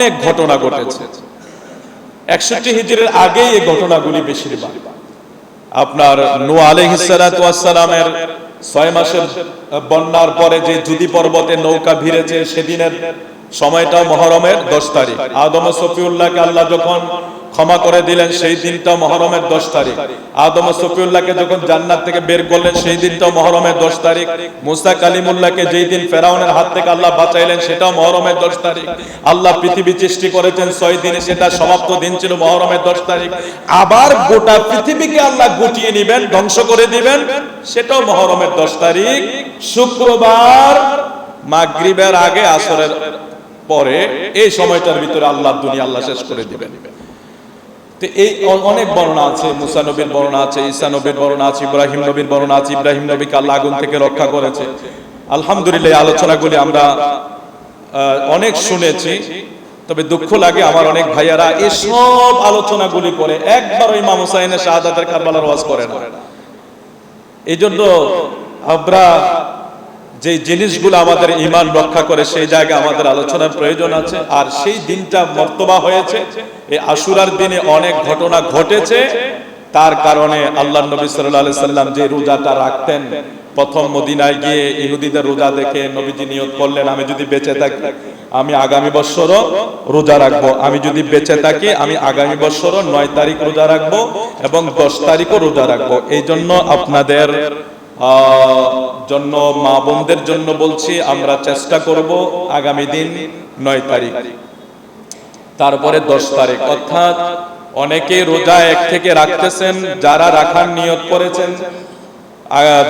অনেক ঘটনা ঘটেছে। 61 হিজরির আগে এই ঘটনাগুলি বেশিরভাগ। আপনার নূহ আলাইহিস সালাতু ওয়াস সালামের 6 মাসের বন্যার পরে যে জুদি পর্বতে নৌকা ভিড়েছে, সেদিনের সময়টা মুহররমের 10 তারিখ। আদম ও সফিউল্লাহকে আল্লাহ যখন ক্ষমা করে দিলেন, সেই দিনটা মুহররমের 10 তারিখ। আদম ও সফিউল্লাহকে যখন জান্নাত থেকে বের করলেন, সেই দিনটা মুহররমের 10 তারিখ। মুসা কালিমুল্লাহকে যেই দিন ফেরাউনের হাত থেকে আল্লাহ বাঁচাইলেন, সেটাও মুহররমের 10 তারিখ। আল্লাহ পৃথিবী সৃষ্টি করেছেন 6 দিনে, সেটা সমাপ্ত দিন ছিল মুহররমের 10 তারিখ। আবার গোটা পৃথিবীকে আল্লাহ গুটিয়ে নেবেন, ধ্বংস করে দিবেন, সেটাও মুহররমের 10 তারিখ। শুক্রবার মাগরিবের আগে আসরের পরে, এই সময়টার ভিতরে আল্লাহ দুনিয়া আল্লাহ শেষ করে দিবেন। তো এই অনেক বর্ণনা আছে, মুসা নবীর বর্ণনা আছে, ঈসা নবীর বর্ণনা আছে, ইব্রাহিম নবীর বর্ণনা আছে। ইব্রাহিম নবীকে আল্লাহ আগুন থেকে রক্ষা করেছে। আলহামদুলিল্লাহ, আলোচনাগুলি আমরা অনেক শুনেছি। তবে দুঃখ লাগে, আমার অনেক ভাইয়ারা এসব আলোচনাগুলি করে একবারও ইমাম হুসাইনের শাহাদাতের কারবালার ওয়াজ করে না। এই জন্য আমরা যে জিনিসগুলো আমাদের ঈমান রক্ষা করে, সেই জায়গায় আমাদের আলোচনার প্রয়োজন আছে। আর সেই দিনটা মর্তবা হয়েছে, এই আশুরার দিনে অনেক ঘটনা ঘটেছে। তার কারণে আল্লাহর নবী সাল্লাল্লাহু আলাইহি সাল্লাম যে রোজাটা রাখতেন, প্রথম মদিনায় গিয়ে ইহুদিদের রোজা দেখে নবীজি নিয়ত করলেন, আমি যদি বেঁচে থাকি আমি আগামী বছরও রোজা রাখবো। আমি যদি বেঁচে থাকি আমি আগামী বছরও 9 তারিখ রোজা রাখবো এবং 10 তারিখও রোজা রাখবো। এই জন্য আপনাদের জন্য, মা বোনদের জন্য বলছি, আমরা চেষ্টা করব আগামী দিন 9 তারিখ, তারপরে 10 তারিখ, অর্থাৎ অনেকে রোজা এক থেকে রাখতেছেন। যারা রাখার নিয়ত করেছেন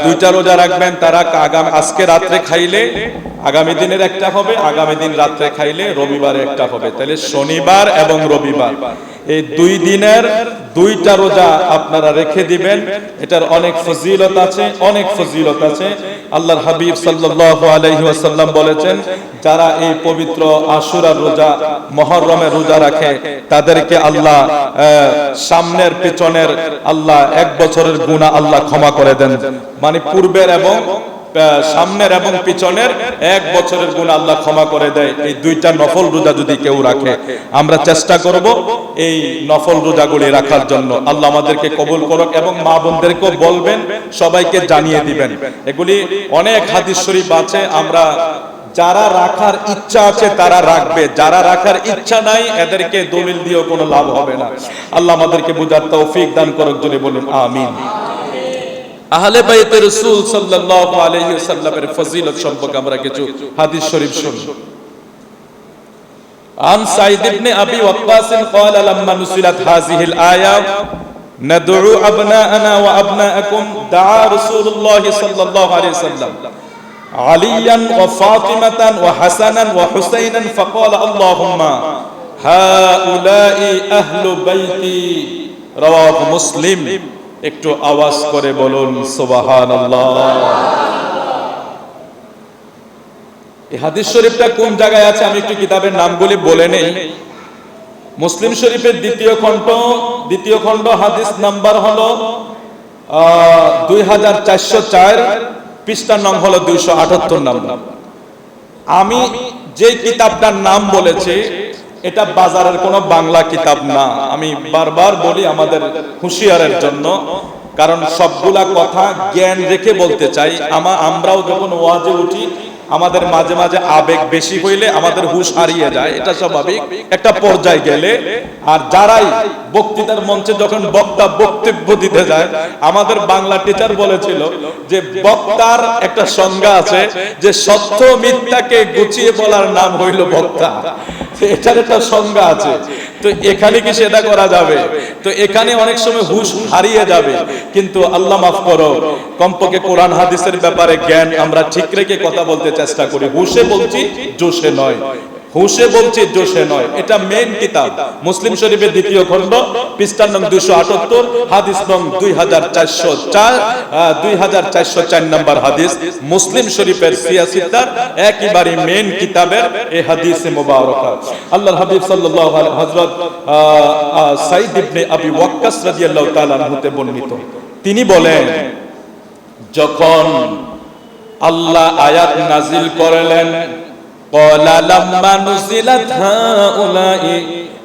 2টা রোজা রাখবেন, তারা আজকে রাত্রে খাইলে আগামী দিনের একটা হবে, আগামী দিন রাত্রে খাইলে রবিবারে একটা হবে। তাহলে শনিবার এবং রবিবার এই 2 দিনের 2টা রোজা আপনারা রেখে দিবেন। এটার অনেক ফজিলত আছে, অনেক ফজিলত আছে। আল্লাহর হাবিব সাল্লাল্লাহু আলাইহি ওয়াসাল্লাম বলেছেন, যারা এই পবিত্র আশুরার রোজা, মুহররমের রোজা রাখে, তাদেরকে আল্লাহ সামনের পেছনের আল্লাহ 1 বছরের গুনাহ আল্লাহ ক্ষমা করে দেন। মানে পূর্বের এবং সামনের এবং পিছনের 1 বছরের গুনাহ আল্লাহ ক্ষমা করে দেয় এই 2টা নফল রোজা যদি কেউ রাখে। আমরা চেষ্টা করব এই নফল রোজাগুলি রাখার জন্য। আল্লাহ আমাদেরকে কবুল করুক এবং মা বোনদেরকেও বলবেন, সবাইকে জানিয়ে দিবেন। এগুলি অনেক হাদিস শরীফ আছে। আমরা যারা রাখার ইচ্ছা আছে তারা রাখবে, যারা রাখার ইচ্ছা নাই এদেরকে দলিল দিয়েও কোনো লাভ হবে না। আল্লাহ আমাদেরকে বুঝার তৌফিক দান করুক, যদি বলুন আমিন। আহলে বাইতে রাসূল সাল্লাল্লাহু আলাইহি ওয়াসাল্লামের ফজিলত সম্পর্কে আমরা কিছু হাদিস শরীফ শুনি। আন সাঈদ ইবনে আবি ওয়াক্কাস قال لما نزلت هذه الآية ندعو أبناءنا وأبناءكم دعا رسول الله صلى الله عليه وسلم عليا وفاطمة وحسنا وحسينا فقال اللهم هؤلاء أهل بيتي رواه مسلم। একটু আওয়াজ করে বলুন সুবহানাল্লাহ। এই হাদিস শরীফটা কোন জায়গায় আছে আমি একটু কিতাবের নামগুলি বলে নেই। মুসলিম শরীফের দ্বিতীয় খণ্ড হাদিস নাম্বার হলো 2404, পৃষ্ঠার নং হলো 278 নম্বর। আমি যে কিতাবটার নাম বলেছি এটা বাজারের কোনো বাংলা কিতাব না। আমি বারবার বলি আমাদের হুঁশিয়ারের জন্য, কারণ সবগুলা কথা জ্ঞান রেখে বলতে চাই। আমরাও যখন ওয়াজে উঠি আমাদের মাঝে মাঝে আবেগ বেশি হইলে আমাদের হুঁশ হারিয়ে যায়, এটা স্বাভাবিক একটা পর্যায়ে গেলে। আর যারাই বক্তৃতার মঞ্চে যখন বক্তা বক্তব্য দিতে যায়, আমাদের বাংলা টিচার বলেছিল যে বক্তার একটা সংজ্ঞা আছে, যে সত্য মিথ্যাকে গুছিয়ে বলার নাম হইল বক্তা। এটার একটা সংজ্ঞা আছে। তো এখানে কি সেটা করা যাবে? তো এখানে অনেক সময় হুঁশ হারিয়ে যাবে। কিন্তু আল্লাহ মাফ করো, কমপক্ষে কোরআন হাদিসের ব্যাপারে জ্ঞান আমরা ঠিক রেখে কথা বলতে চেষ্টা করি। হুঁশে বলছি, জোশে নয়। হুঁশে বলছি, জোশে নয়। এটা মেন কিতাব মুসলিম শরীফের দ্বিতীয় খণ্ড, পৃষ্ঠা নং 278, হাদিস নং 2404 নম্বর হাদিস। মুসলিম শরীফের সিয়াসিতার একেবারে মেন কিতাবের এই হাদিসে মুবারাকা আল্লাহর হাবিব সাল্লাল্লাহু আলাইহি হযরত সাঈদ ইবনে আবি ওয়াক্কাস রাদিয়াল্লাহু তাআলা হতে বর্ণিত, তিনি বলেন, যখন আল্লাহ আয়াত নাজিল করলেন ক্বালা লাম্মা নুজিলাত হাউলাই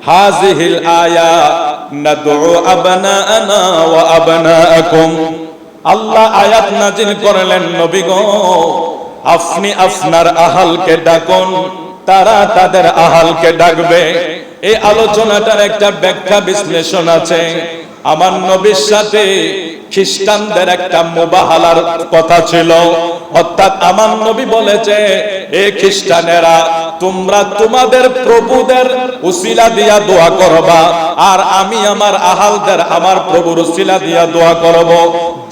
হাযিহিল আয়া নাদউ আবনাআনা ওয়া আবনাআকুম। আল্লাহ আয়াত নাযিল করলেন, নবী গো আপনি আপনার আহালকে ডাকুন, তারা তাদের আহালকে ডাকবে। এই আলোচনাটার একটা ব্যাখ্যা বিশ্লেষণ আছে। আমার নবীর সাথে খ্রিস্টানদের একটা মুবাহালার কথা ছিল, অর্থাৎ আমার নবী বলেছে, এ খ্রিস্টানেরা তোমরা তোমাদের প্রভুদের উসিলা দিয়া দোয়া করবা, আর আমি আমার আহালদের আমার প্রভুর উসিলা দিয়া দোয়া করব।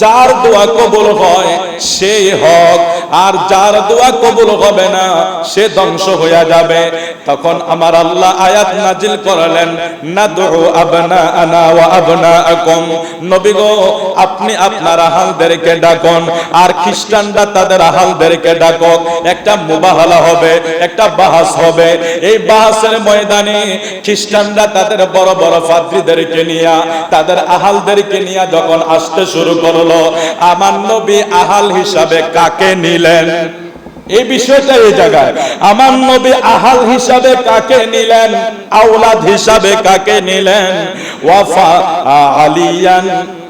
যার দোয়া কবুল হয় সেই হক, আর যার দোয়া কবুল হবে না সে ধ্বংস হয়ে যাবে। তখন আমার আল্লাহ আয়াত নাজিল করলেন, নাদউ আবনাআনা ওয়া আবনাআকুম। নবী গো আপনি আপনার আহালদেরকে ডাকুন, আর খ্রিস্টানরা তাদের আহালদেরকে ডাকুক। একটা মুবাহালা হবে, একটা বাহাস হবে। এই বাহাসের ময়দানে খ্রিস্টানরা তাদের বড় বড় পাদ্রীদেরকে নিয়ে, তাদের আহালদেরকে নিয়ে যখন আসতে শুরু করলো, আমার নবী আহাল হিসাবে কাকে নিলেন? এই বিষয়টা এই জায়গায় আমার নবী আহাল হিসাবে কাকে নিলেন, আওলাদ হিসাবে কাকে নিলেন? ওয়াফা আলিয়ান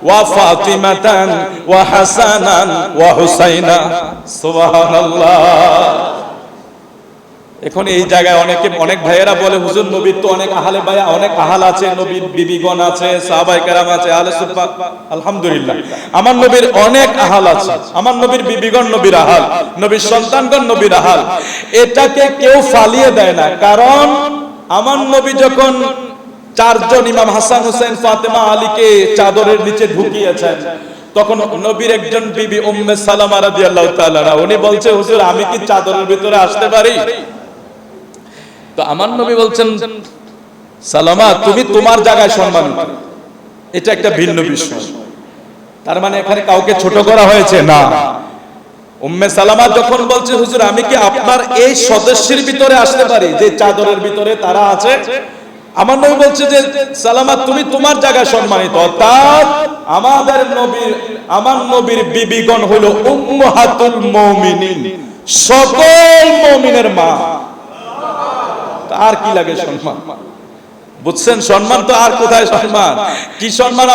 ওয়া ফাতিমাতান ওয়া হাসানান ওয়া হুসাইনা। সুবহানাল্লাহ। এখন এই জায়গায় অনেক ভাইয়েরা বলে, হুজুর নবীর তো অনেক আহালে ভাইয়া, অনেক আহাল আছে, নবীর বিবিগণ আছে, সাহাবায়ে কেরাম আছে, আহলে সুফা। আলহামদুলিল্লাহ, আমার নবীর অনেক আহাল আছে। আমার নবীর বিবিগণ নবীর আহাল, নবীর সন্তানগণ নবীর আহাল। এটাকে কেউ ফালিয়ে দেয় না। কারণ আমার নবী যখন চারজন ইমাম হাসান হুসাইন ফাতেমা আলীকে চাদরের নিচে ঢুকিয়েছেন, তখন নবীর একজন বিবি উম্মে সালামা রাদিয়াল্লাহু তাআলা উনি বলছে, হুজুর আমি কি চাদরের ভিতরে আসতে পারি? তো আমার নবী বলছেন, সালামা তুমি তোমার জায়গায় সম্মানিত। এটা একটা ভিন্ন বিষয়। তার মানে এখানে কাউকে ছোট করা হয়েছে না। উম্মে সালামা যখন বলছে, হুজুর আমি কি আপনার এই সদস্যের ভিতরে আসতে পারি যে চাদরের ভিতরে তারা আছে? আমার নবী বলছে যে সালামা তুমি তোমার জায়গায় সম্মানিত। অর্থাৎ আমার নবীর বিবিগণ হলো উম্মাহাতুল মুমিনিন, সকল মুমিনের মা। আর কি লাগে সম্মান? বুঝছেন, সম্মান তো আর কোথায় সম্মান? কি সম্মান?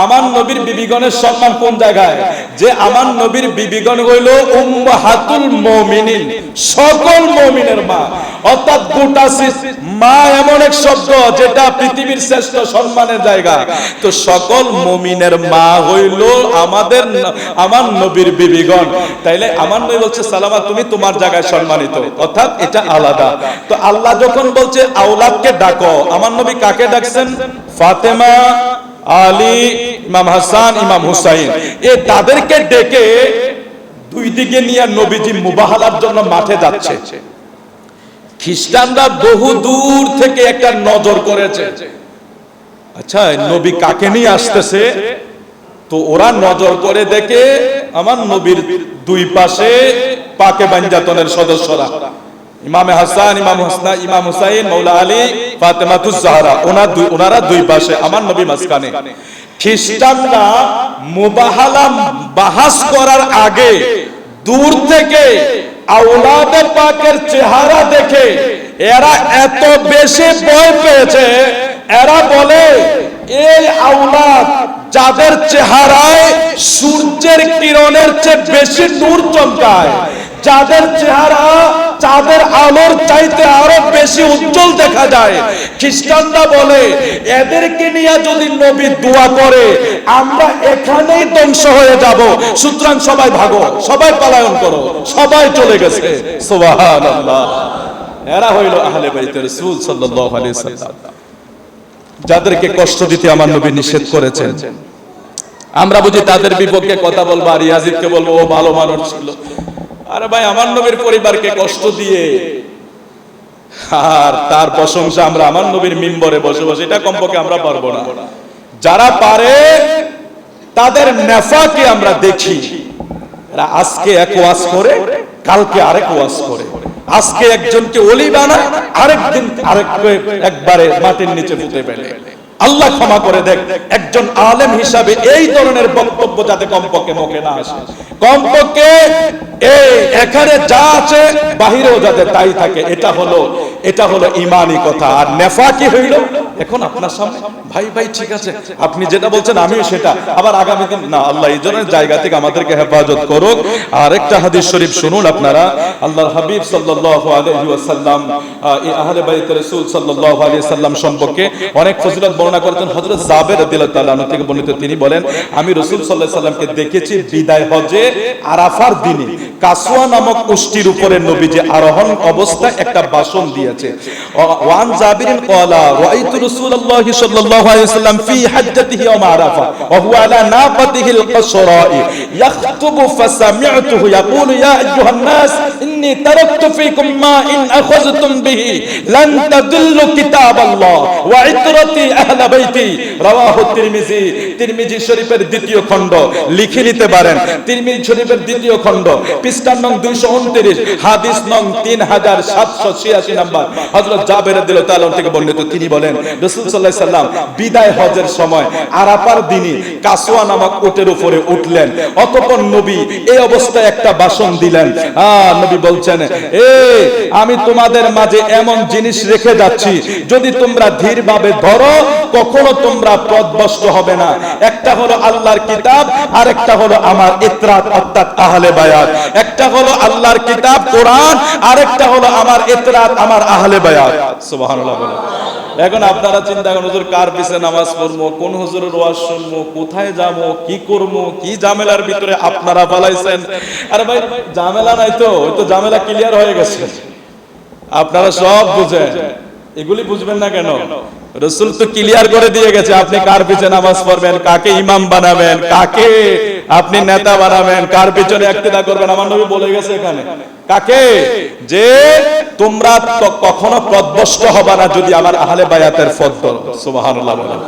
আমার নবীর বিবিগণের সম্মান কোন জায়গায়? যে আমার নবীর বিবিগণ হইল উম্মাহাতুল মুমিনিন, সকল মুমিনের মা। অর্থাৎ গোটা মা এমন এক শব্দ যেটা পৃথিবীর শ্রেষ্ঠ সম্মানের জায়গা। তো সকল মুমিনের মা হইল আমার নবীর বিবিগণ। তাইলে আমার নবী বলছে, সালামা তুমি তোমার জায়গায় সম্মানিত। অর্থাৎ এটা আলাদা। তো আল্লাহ যখন বলছে আওলাদকে ডাকো, আমার নবী কাকে ডাকছেন? ফাতেমা, আলী, ইমাম হাসান, ইমাম হুসাইন। তাদেরকে ডেকে দুই দিকে নিয়ে নবীজি মুবাহালার জন্য মাঠে যাচ্ছে। খ্রিস্টানরা বহু দূর থেকে একটা নজর করেছে, আচ্ছা নবী কাকে নিয়ে আসতেছে। তো ওরা নজর করে দেখে আমার নবীর দুই পাশে পাকে বাঞ্জাতনের সদস্যরা, ইমাম হাসান, ইমাম হুসাইন, মাওলা আলী, ফাতেমাতুজ জাহরা, ওনারা দুই পাশে, আমার নবী মাঝখানে। খ্রিস্টানরা মুবাহালা বাহাস করার আগে দূর থেকে আওলাদে পাকের চেহারা দেখে এরা এত বেশি ভয় পেয়েছে, এরা বলে এই আওলাদ যাদের চেহারায় সূর্যের কিরণের চেয়ে বেশি নূর চমকায়, যাদের চেহারা চাঁদের আলোর চাইতে আরো বেশি উজ্জ্বল দেখা যায়, খ্রিস্টানরা বলে এদেরকে নিয়ে যদি নবী দোয়া করে আমরা এখানেই ধ্বংস হয়ে যাব। সুতরাং সবাই ভাগো, সবাই পলায়ন করো, সবাই চলে গেছে। সুবহানাল্লাহ। এরা হইল আহলে বাইত রাসূল সাল্লাল্লাহু আলাইহি সাল্লাম, যাদেরকে কষ্ট দিতে আমার নবী নিষেধ করেছেন। আমরা বুঝি তাদের বিপক্ষে কথা বলবো আর ইয়াজিদকে বলবো ও ভালো মানুষ ছিল। আরে ভাই, আমার নবীর পরিবারকে কষ্ট দিয়ে আর তার প্রশংসা আমরা আমার নবীর মিম্বরে বসে বসে, এটা কমপক্ষে আমরা পারবো না। যারা পারে তাদের নেফাকে আমরা দেখি, এরা আজকে এক ওয়াজ করে, কালকে আরেক ওয়াজ করে, আজকে একজনকে ওলি বানায়, আরেকদিন একবারে মাটির নিচে পুঁতে ফেলে। আল্লাহ ক্ষমা করে দেখ। একজন আলেম হিসাবে এই ধরনের বক্তব্য যাতে কমপক্ষে মুখে না আসে, কমপক্ষে এই এখানে যা আছে বাহিরেও যাতে তাই থাকে, এটা হলো ঈমানি কথা। আর নেফাকি হইল এখন আপনার সামনে, ভাই ভাই ঠিক আছে আপনি যেটা বলছেন আমিও সেটা, আবার আগামী দিন না। আল্লাহ এই ধরনের জায়গা থেকে আমাদেরকে হেফাজত করুক। আর একটা হাদিস শরীফ শুনুন আপনারা, আল্লাহর হাবিব সাল্লাল্লাহু আলাইহি ওয়াসাল্লাম এই আহলে বাইত রাসূল সাল্লাল্লাহু আলাইহি সাল্লাম সম্পর্কে অনেক ফজিলত বর্ণনা করেছেন। হযরত জাবের রাদিয়াল্লাহু তাআলা আনহু থেকে বর্ণিত, তিনি বলেন আমি রাসূল সাল্লাল্লাহু আলাইহি সাল্লামকে দেখেছি বিদায় হজে আরাফার দিনে কাসওয়া নামক উষ্টির উপরে নবীজি আরোহণ অবস্থায় একটা ভাষণ দিয়েছে। ওয়ান জাবিরিন ক্বালা রাআইতু রাসূলুল্লাহ সাল্লাল্লাহু আলাইহি ওয়াসাল্লাম ফি হাজ্জাতিহি ওয়া আরাফা ওয়া হুয়া আলা নাফাতিহিল কসরা'i ইয়াখতুবু ফাসামি'তুহু ইয়াকুলু ইয়া আইয়ুহান নাস ইন্নী তারাকতু ফীকুম মা ইন আখাযতুম বিহি লান তাদিল্লু কিতাবাল্লাহ ওয়া ইতরাতি আহলে বাইতি। রাওয়াহু তিরমিজি। তিরমিজি শরীফের দ্বিতীয় খণ্ড, লিখে নিতে পারেন, তিরমিজি শরীফের দ্বিতীয় খণ্ড, পৃষ্ঠা নং 229, হাদিস নং 3786 নাম্বার। হযরত জাবের রাদিয়াল্লাহু তাআলা থেকে বর্ণিত, তিনি বলেন রাসূল সাল্লাল্লাহু আলাইহি সাল্লাম বিদায় হজের সময় আরাফার দিনে কাসওয়া নামক উটের উপরে উঠলেন। অতঃপর নবী এই অবস্থায় একটা ভাষণ দিলেন। নবী বলছেন, আমি তোমাদের মাঝে এমন জিনিস রেখে যাচ্ছি, যদি তোমরা ধীরভাবে ধরো কখনো তোমরা পথভ্রষ্ট হবে না। একটা হলো আল্লাহর কিতাব, আর একটা হলো আমার ইতরাত অর্থাৎ আহলে বায়াত। একটা হলো আল্লাহর কিতাব কোরআন, আর একটা হলো আমার ইতরাত আমার আহলে বায়াত। সুবহানাল্লাহ বলেন। এখন আপনারা চিন্তা করেন, হুজুর কার পিছে নামাজ পড়বো, কোন হুজুরের ওয়াজ শুনবো, কোথায় যাবো, কি করবো, কি ঝামেলার ভিতরে আপনারা পালাইছেন। আরে ভাই ঝামেলা নাই তো, ওই তো ঝামেলা ক্লিয়ার হয়ে গেছে। আপনারা সব বুঝেন, এগুলি বুঝবেন না কেন? রাসূল তো ক্লিয়ার করে দিয়ে গেছে আপনি কার পিছে নামাজ পড়বেন, কাকে ইমাম বানাবেন, কাকে আপনি নেতা বানাবেন, কার পিছনে ইক্তেদা করবেন। আমার নবী বলে গেছে এখানে কাকে, যে তোমরা কখনো পথভ্রষ্ট হবে না যদি আমার আহলে বায়াতের পথ ধরো। সুবহানাল্লাহ বলেন।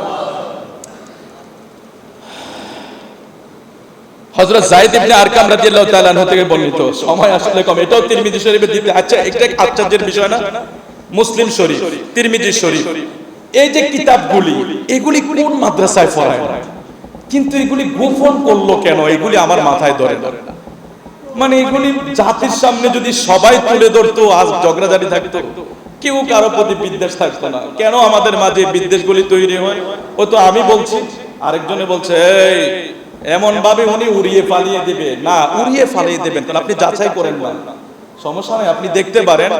হযরত যায়েদ ইবনে আরকাম রাদিয়াল্লাহু তাআলা আনহু থেকে বর্ণিত, সময় আসলে কম, এটাও তিরমিজি শরীফে দিতে। আচ্ছা একটা আশ্চর্যের বিষয় না, মুসলিম শরীফ, তিরমিজি শরীফ, এই যে কিতাবগুলি এগুলি কোন মাদ্রাসায় পড়ায়, কিন্তু এগুলি গোপন করলো কেন, এগুলি আমার মাথায় ধরে না। মানে এগুলি জাতির সামনে যদি সবাই তুলে ধরতো, আজ ঝগড়াঝাটি থাকতো, কেউ কারো প্রতি বিদ্বেষ থাকতো না। কেন আমাদের মাঝে বিদ্বেষগুলি তৈরি হয়? ও তো আমি বলছি, আরেকজনে বলছে এই এমন ভাবে উনি উড়িয়ে পালিয়ে দিবে না, উড়িয়ে পালিয়ে দেবেন কারণ আপনি যাচাই করেন না, সমস্যা নাই, আপনি দেখতে পারেন।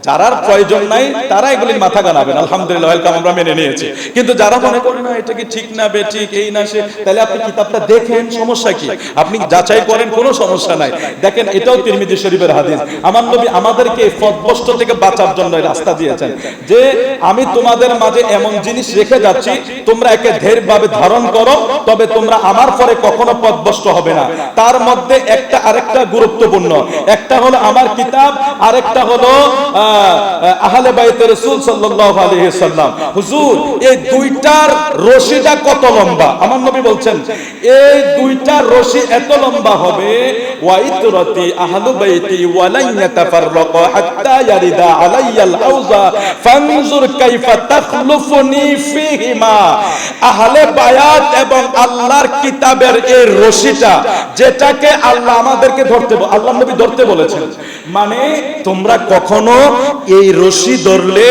যারার প্রয়োজন নাই তারা এগুলির মাথা গানাবেন, আলহামদুলিল্লাহ ওয়েলকাম, আমরা মেনে নিয়েছি। কিন্তু যারা মনে করেন না এটা কি ঠিক না বেঠিক এই না সে, তাহলে আপনি কিতাবটা দেখেন, সমস্যা কি, আপনি যাচাই করেন, কোনো সমস্যা নাই। দেখেন এটাও তিরমিজি শরীফের হাদিস। আমার নবী আমাদেরকে পথভ্রষ্ট থেকে বাঁচার জন্য রাস্তা দিয়েছেন, যে আমি তোমাদের মাঝে এমন জিনিস রেখে যাচ্ছি, তোমরা একে ধীরভাবে ধারণ করো, তবে তোমরা আমার পরে কখনো পথভ্রষ্ট হবে না। তার মধ্যে একটা আরেকটা গুরুত্বপূর্ণ, একটা হলো আমার কিতাব, আরেকটা হলো আহলে বাইতে রাসূল সাল্লাল্লাহু আলাইহি সাল্লাম। হুজুর এই দুইটার রশিটা কত লম্বা? আমার নবী বলছেন এই দুইটার রশি এত লম্বা হবে, ওয়া ইতরাতি আহলু বাইতি ওয়া লান ইয়াতাফাররাকু হাত্তা ইয়ারিদা আলাইয়াল হাউজা ফানজুর কাইফা তাখলুফুনি ফীহিমা। আহলে বায়াত এবং আল্লাহর কিতাবের এই রশিটা, যেটাকে আল্লাহ আমাদেরকে ধরতে, আল্লাহর নবী ধরতে বলেছেন, মানে তোমরা কখনো এই রশি ধরলে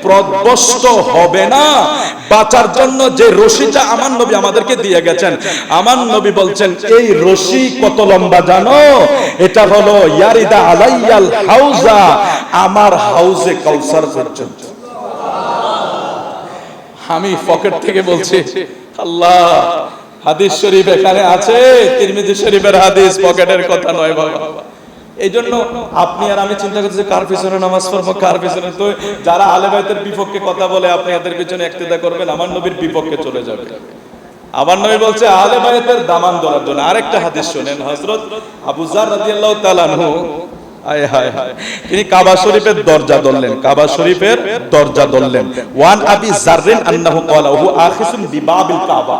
পথভ্রষ্ট হবে না। বাঁচার জন্য যে রশিটা আমার নবী আমাদেরকে দিয়ে গেছেন, আমার নবী বলছেন এই রশি কত লম্বা জানো? এটা হলো ইয়ারিদা আলাইয়াল হাউজা, আমার হাউজে কাউসার পর্যন্ত। আমি পকেট থেকে বলছি, আল্লাহ হাদিস শরীফ এখানে আছে, তিরমিজি শরীফের হাদিস, পকেটের কথা নয় বাবা। এই জন্য আপনি আর আমি চিন্তা করতেছি কার পিছনে নামাজ পড়বো, কার পিছনে। তো যারা আহলে বাইতের বিপক্ষে কথা বলে আপনি এদের পিছনে ইক্তেদা করবেন, আমার নবীর বিপক্ষে চলে যাবে। আমার নবী বলছে আহলে বাইতের দামান ধরার জন্য। আরেকটা হাদিস শুনেন, হযরত আবু যার রাদিয়াল্লাহু তাআলা আনহু, আয় হায় হায়, তিনি কাবা শরীফের দরজা ধরলেন, কাবা শরীফের দরজা ধরলেন। ওয়ান আবি যাররিন আন্নাহু ক্বালা হু আখিসুন বিবাবিল কাবা।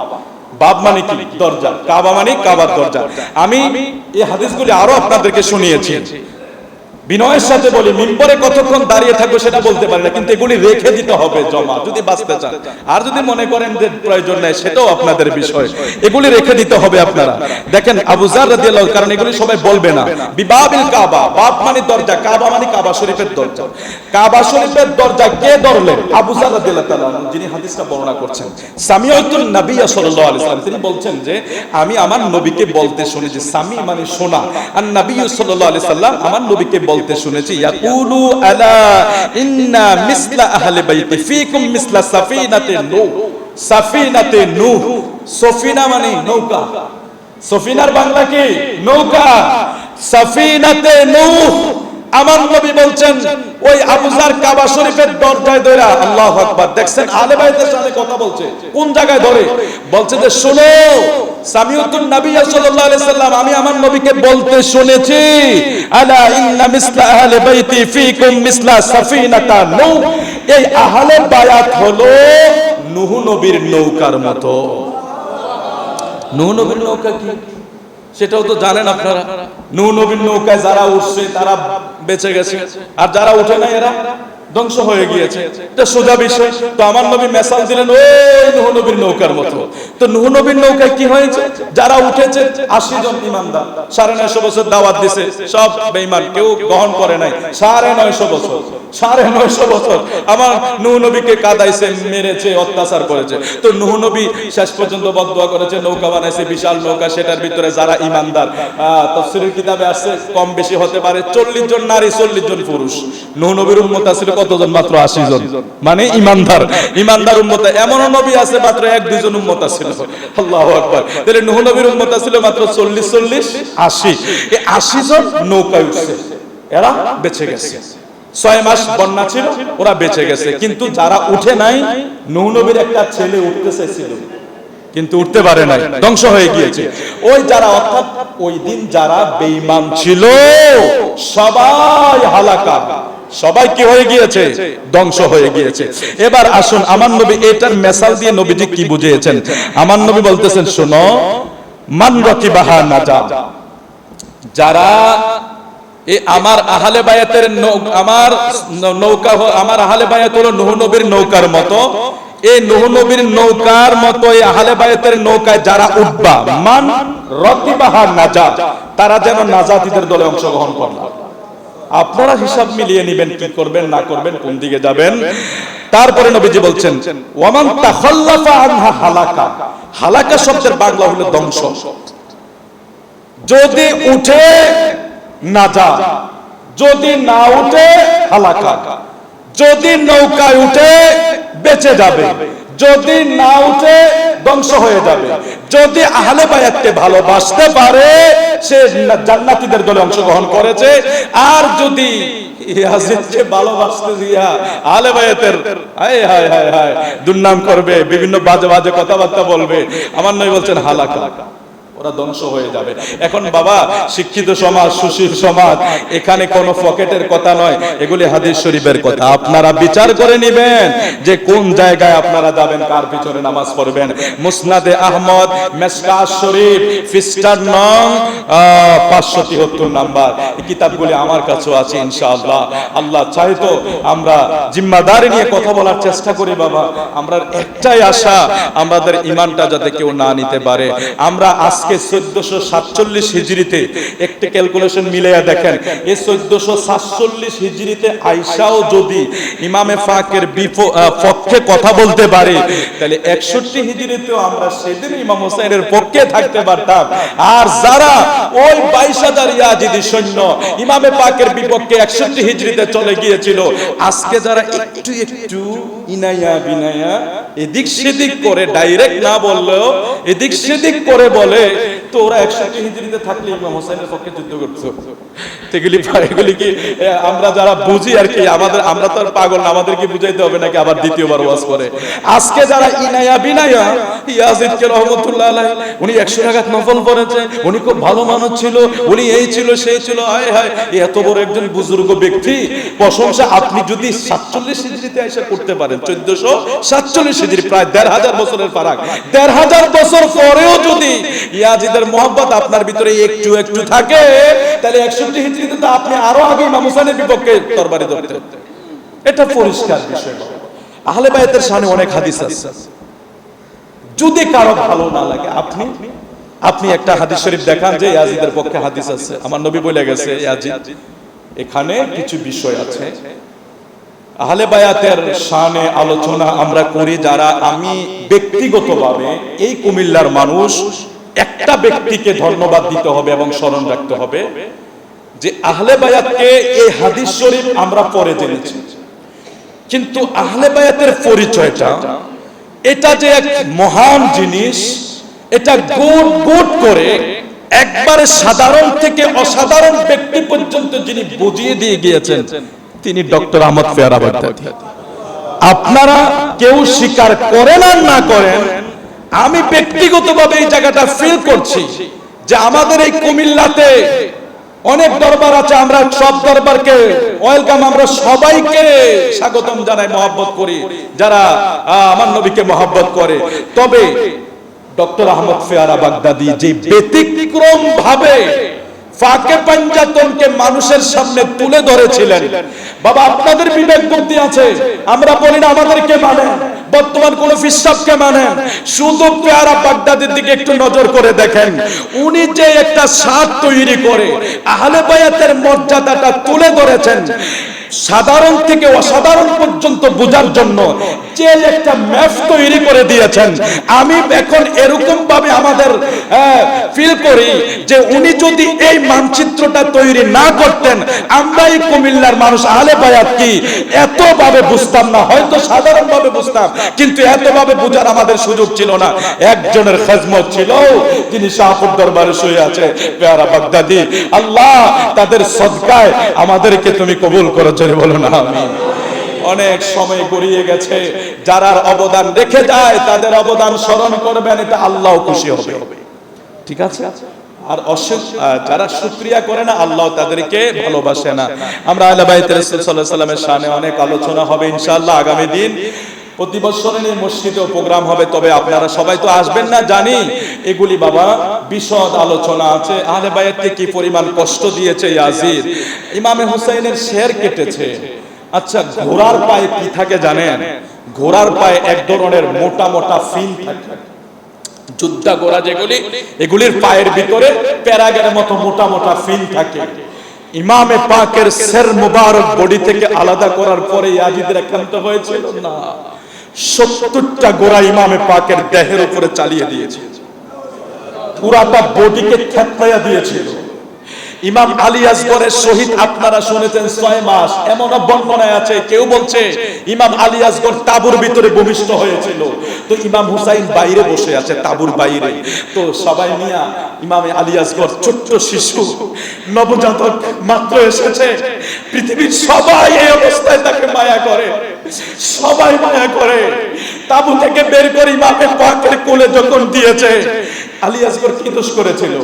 বাব মানে কি? দরজা। কাবা মানে কাবার দরজা। আমি এই হাদিসগুলি আরো আপনাদেরকে শুনিয়েছি। বিনয়ের সাথে বলি, মিম্বরে কতক্ষণ দাঁড়িয়ে থাকবো সেটা বলতে পারি না, কিন্তু এগুলি রেখে দিতে হবে জমা, যদি বাঁচতে চান। আর যদি মনে করেন যে প্রয়োজন নেই, সেটাও আপনাদের বিষয়, এগুলি রেখে দিতে হবে আপনারা। দেখেন আবু যার রাদিয়াল্লাহু, কারণ এগুলি সবাই বলবে না। বিবাবিল কাবা, বাব মানে দরজা, কাবা মানে কাবা শরীফের দরজা। কাবা শরীফের দরজা কে ধরলেন? আবু যার রাদিয়াল্লাহু তাআলা, যিনি হাদিসটা বর্ণনা করছেন। সামিউতুন নবী সাল্লাল্লাহু আলাইহি ওয়াসাল্লাম, তিনি বলছেন যে আমি আমার নবীকে বলতে শুনেছি, সামি মানে শোনা, আর নবী সাল্লাল্লাহু আলাইহি সাল্লাম আমার নবীকে বলতে শুনেছি, ইয়াকুলু আলা ইন্না মিসলা আহলি বাইতি ফিকুম মিসলা সাফিনাতে নূহ। সাফিনাতে নূহ, সফিনা মানে নৌকা, সফিনার বাংলা কি? নৌকা। সাফিনাতে নূহ, আমার নবী বলছেন ওই আবু যার কাবা শরীফের দরজায় ধরে, আল্লাহু আকবার, দেখছেন আহলে বাইতের সাথে কথা বলছে, কোন জায়গায় ধরে বলছে যে শোনো, সামিউতুন নবী সাল্লাল্লাহু আলাইহি সাল্লাম, আমি আমার নবীকে বলতে শুনেছি, আলা ইন্না মিসলা আহলে বাইতি ফিকুম মিসলা সাফিনাতা নূহ। এই আহলে বায়াত হলো নূহ নবীর নৌকার মতো। নূহ নবীর নৌকা কি সেটাও তো জানেন আপনারা। নূহ নবীর নৌকায় যারা উঠছে তারা বেঁচে গেছে, আর যারা উঠে নাই এরা ধ্বংস হয়ে গিয়েছে। এটা সোজা বিষয়। তো আমার নবী মেসাল দিলেন ওই নূহ নবীর নৌকার মতো। তো নূহ নবীর নৌকায় কি হয়েছে? যারা উঠেছে 80 জন ঈমানদার, 950 বছর দাওয়াত দিছে, সব বেঈমান, কেউ গ্রহণ করে নাই। 950 বছর, 950 বছর আমার নূহ নবীকে কাদাইছে, মেরেছে, অত্যাচার করেছে। তো নূহ নবী শেষ পর্যন্ত বদদুয়া করেছে, নৌকা বানাইছে, বিশাল নৌকা, সেটার ভিতরে যারা ঈমানদার, তাফসীরের কিতাবে আছে কম বেশি হতে পারে 40 জন নারী, 40 জন পুরুষ। নূহ নবীর উম্মত ছিল কতজন? মাত্র 80 জন, মানে ঈমানদার। ঈমানদার উম্মত এমনও নবী আছে মাত্র 1-2 জন উম্মত ছিল। আল্লাহু আকবার। তাহলে নূহ নবীর উম্মত ছিল মাত্র 40, 80। এই 80 জন নৌকায় উঠছে, এরা বেঁচে গেছে। 6 মাস বন্যা ছিল, ওরা বেঁচে গেছে। কিন্তু যারা উঠে নাই, নূহ নবীর একটা ছেলে উঠতে চাইছিল কিন্তু উঠতে পারে নাই, ধ্বংস হয়ে গিয়েছে। ওই যারা, অর্থাৎ ওই দিন যারা বেঈমান ছিল সবাই হালাকা, সবাই কি হয়ে গিয়েছে? ধ্বংস হয়ে গিয়েছে। এবার আসুন আমার নবী এটার মেসাল দিয়ে নবীজি কি বুঝিয়েছেন। আমার নবী বলতেছেন, শোনো, মান রাকিবাহা নাজা, যারা এই আমার আহলে বায়াতের আমার নৌকা, আমার আহলে বায়াত হলো নূহ নবীর নৌকার মতো। এই নূহ নবীর নৌকার মতো এই আহলে বায়াতের নৌকায় যারা উঠবা, মান রাকিবাহা নাজা, তারা যেন নাজাতীদের দলে অংশগ্রহণ করবে। আপনারা হিসাব মিলিয়ে নেবেন কি করবেন না করবেন, কোন দিকে যাবেন। তারপরে নবীজি বলছেন, ওয়ামান তাখাল্লাফা আনহা হালাকা। হালাকা শব্দের বাংলা হলো ধ্বংস। যদি উঠে নাজা, যদি না উঠে হালাকা। যদি নৌকায় উঠে বেঁচে যাবে, যদি না উঠে ধ্বংস হয়ে যাবে। যদি আহলে বায়াতকে ভালোবাসতে পারে, সে জান্নাতীদের দলে অংশগ্রহণ করেছে। আর যদি ইয়াজিদকে ভালোবাসতে দিয়া আহলে বায়াতের হায় হায় হায় হায় দুর্নাম করবে, বিভিন্ন বাজে বাজে কথাবার্তা বলবে, আমার নবী বলছেন হালাকা, ওরা ধ্বংস হয়ে যাবে। এখন বাবা, শিক্ষিত সমাজ, সুশীল সমাজ, এখানে কোনো পকেটের কথা নয়, এগুলি হাদিস শরীফের কথা। আপনারা বিচার করে নেবেন যে কোন জায়গায় আপনারা যাবেন, কার পিছনে নামাজ পড়বেন। মুসনাদে আহমদ, মেশকাত শরীফ, পৃষ্ঠার নং 573 নাম্বার, এই কিতাবগুলি আমার কাছেও আছে ইনশাআল্লাহ। আল্লাহ চাইতো আমরা জিম্মাদারি নিয়ে কথা বলার চেষ্টা করি বাবা। আমরা একটাই আশা, আমাদের ঈমানটা যাতে কেউ না নিতে পারে। আমরা আজকে 1447 হিজরিতে একটা ক্যালকুলেশন মিলাইয়া দেখেন, এই 1447 হিজরিতে আয়েশাও যদি ইমামে ফাকের পক্ষে কথা বলতে পারে, তাহলে 61 হিজরিতেও আমরা সেদিন ইমাম হোসেনের পক্ষে থাকতে পারতাম। আর যারা ওই 22,000 ইয়াজিদি সৈন্য ইমামে পাকের বিপক্ষে 61 হিজরিতে চলে গিয়েছিল, আজকে যারা একটু একটু ইনায়া বিনায়া এদিক সেদিক করে, ডাইরেক্ট না বললেও এদিক সেদিক করে বলে, তো ওরা 61 হিজরিতে থাকলে ইমাম হোসেনের পক্ষে যুদ্ধ করতো। এগুলি কি আমরা যারা বুঝি আর কি, আমরা তো আর পাগল না, আমাদের কি বুঝাইতে হবে নাকি আবার দ্বিতীয়বার ওয়াজ করে। আজকে যারা ইনায়া বিনায়া, ইয়াজিদকে রহমতুল্লাহ আলাইহি, উনি 100 রাকাত নফল পড়েছে, উনি খুব ভালো মানুষ ছিল, উনি এই ছিল সেই ছিল, হায় হায় এত বড় একজন বুজুর্গ ব্যক্তি, প্রশংসা আপনি যদি 47 হিজরিতে এসে করতে পারেন, 1447 হিজরি, প্রায় 1500 বছরের ফারাক, 1500 বছর পরেও যদি ইয়াজিদের ইয়াজিদের মহব্বত আপনার ভিতরে একটু একটু থাকে, তাহলে 61 হিজরিতে তো আপনি আরো আগে ইমাম হুসাইনের বিপক্ষে তরবারি ধরতেন। এটা পরিষ্কার বিষয়। আহলে বায়াতের শানে অনেক হাদিস আছে, যদি কারো ভালো না লাগে আপনি একটা হাদিস শরীফ দেখান যে ইয়াজিদের পক্ষে হাদিস আছে। আমার নবী বলে গেছে ইয়াজিদ, এখানে কিছু বিষয় আছে। আহলে বায়াতের শানে আলোচনা আমরা করি যারা, আমি ব্যক্তিগতভাবে এই কুমিল্লার মানুষ একটা ব্যক্তিকে ধন্যবাদ দিতে হবে এবং স্মরণ রাখতে হবে যে আহলে বায়াতকে এই হাদিস শরীফ আমরা পরে জেনেছি, কিন্তু আহলে বায়াতের পরিচয়টা এটা যে এক মহান জিনিস, এটা গোট গোট করে একবারে সাধারণ থেকে অসাধারণ ব্যক্তি পর্যন্ত যিনি বুঝিয়ে দিয়ে গিয়েছেন তিনি ডক্টর আহমদ ফেয়ারা বাগদাদী। আপনারা কেউ স্বীকার করেন আর না করেন, আমি ব্যক্তিগতভাবে এই জায়গাটা ফিল করছি যে আমাদের এই কুমিল্লাতে অনেক দরবার আছে, আমরা সব দরবারকে ওয়েলকাম, আমরা সবাইকে স্বাগতম জানাই, মহব্বত করি যারা আমার নবীকে মহব্বত করে। তবে ডক্টর আহমদ ফেয়ারা বাগদাদী যে ব্যতিক্রম ভাবে ফাঁকে পাঞ্জাতনকে মানুষের সামনে তুলে ধরেছিলেন, বাবা আপনাদের বিবেক বুদ্ধি আছে, আমরা বলি না আমাদেরকে মানেন, বর্তমান কোন ফিসাবকে মানেন, শুধু পেয়ারা বাগদাদীর দিকে একটু নজর করে দেখেন, উনি যে একটা স্বাদ তৈরি করে আহলে বায়াতের মর্যাদাটা তুলে ধরেছেন, সাধারণ থেকে অসাধারণ পর্যন্ত বোঝার জন্য যে একটা ম্যাপ তৈরি করে দিয়েছেন। আমি এখন এরকম ভাবে আমাদের ফিল করি যে উনি যদি এই মানচিত্রটা তৈরি না করতেন, আমরা এই কুমিল্লার মানুষ আহলে বায়াত কি এত ভাবে বুঝতাম না, হয়তো সাধারণ ভাবে বুঝতাম, কিন্তু এত ভাবে বোঝার আমাদের সুযোগ ছিল না। একজনের খেজমত ছিল যিনি শাহপুর দরবারে শুয়ে আছে, পেয়ারা বাগদাদী। আল্লাহ তাদের সদকায় আমাদেরকে তুমি কবুল করো, জোরে বলো না আমিন। অনেক সময় গড়িয়ে গেছে, যারা অবদান রেখে যায় তাদের অবদান স্মরণ করবেন, এটা আল্লাহ খুশি হবে, ঠিক আছে? আর যারা শুকরিয়া করে না, আল্লাহ তাদেরকে ভালোবাসে না। আমরা আহলে বাইত রাসূল সাল্লাল্লাহু আলাইহি ওয়াসাল্লামের শানে অনেক আলোচনা হবে ইনশাআল্লাহ আগামী দিন। প্রতি বছরের এই মসজিদেও প্রোগ্রাম হবে, তবে আপনারা সবাই তো আসবেন না জানি, এগুলি বাবা বিশদ আলোচনা আছে। আহলে বায়াতকে কি পরিমাণ কষ্ট দিয়েছে ইয়াজিদ, ইমামে হুসাইনের শের কেটেছে। আচ্ছা, ঘোড়ার পায়ে কি থাকে জানেন? ঘোড়ার পায়ে এক ধরনের মোটা মোটা ফিন থাকে, যোদ্ধা ঘোড়া যেগুলি, এগুলির পায়ের ভিতরে প্যারাগের মতো মোটা মোটা ফিন থাকে। ইমামে পাকের শের মুবারক বডি থেকে আলাদা করার পরে ইয়াজিদের একান্ত হয়েছিল না, 70টা ঘোড়া ইমামে পাকের দেহের উপরে চালিয়ে দিয়েছে, পুরাটা বডিকে থেতলাইয়া দিয়েছিল। ইমাম আলী আসগরের শহীদ আপনারা শুনেছেন 6 মাস, এমন বর্ণনায় আছে, কেউ বলছে ইমাম আলী আসগর তাঁবুর ভিতরে ভূমিষ্ঠ হয়েছিল, তো ইমাম হুসাইন বাইরে বসে আছে তাঁবুর বাইরে, তো সবাই নিয়া ইমাম আলী আসগর ছোট্ট শিশু নবজাতক মাত্র এসেছে, পৃথিবীর সবাই এই অবস্থায় তাকে মায়া করে, সবাই মায়া করে, তাঁবু থেকে বের করে ইমামে পাকের কোলে যখন দিয়েছে, আলী আসগর কি দোষ করেছিল?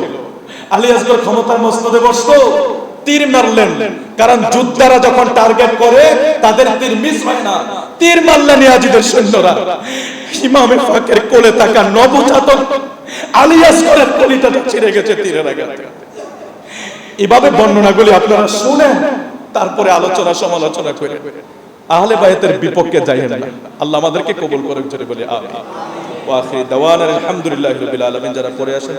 আলী আসগর ক্ষমতার মসনদে বসতো, তীর মারলেন, কারণ যোদ্ধারা যখন টার্গেট করে তাদের তীর মিস হয় না, তীর মারলেন ইয়াজিদের সৈন্যরা, ইমামে পাকের কোলে থাকা নবজাতক আলী আসগরের কলিজাটা ছিঁড়ে গেছে তীরের আঘাতে। এভাবে বর্ণনাগুলি আপনারা শুনেন, তারপরে আলোচনা সমালোচনা করে আহলে বায়াতের বিপক্ষে যাইয়েন না। আল্লাহ আমাদেরকে কবুল করুক, জোরে বলে আমিন। ওয়া আখির দাওয়ানা আলহামদুলিল্লাহি রাব্বিল আলামিন। যারা পড়ে আসেন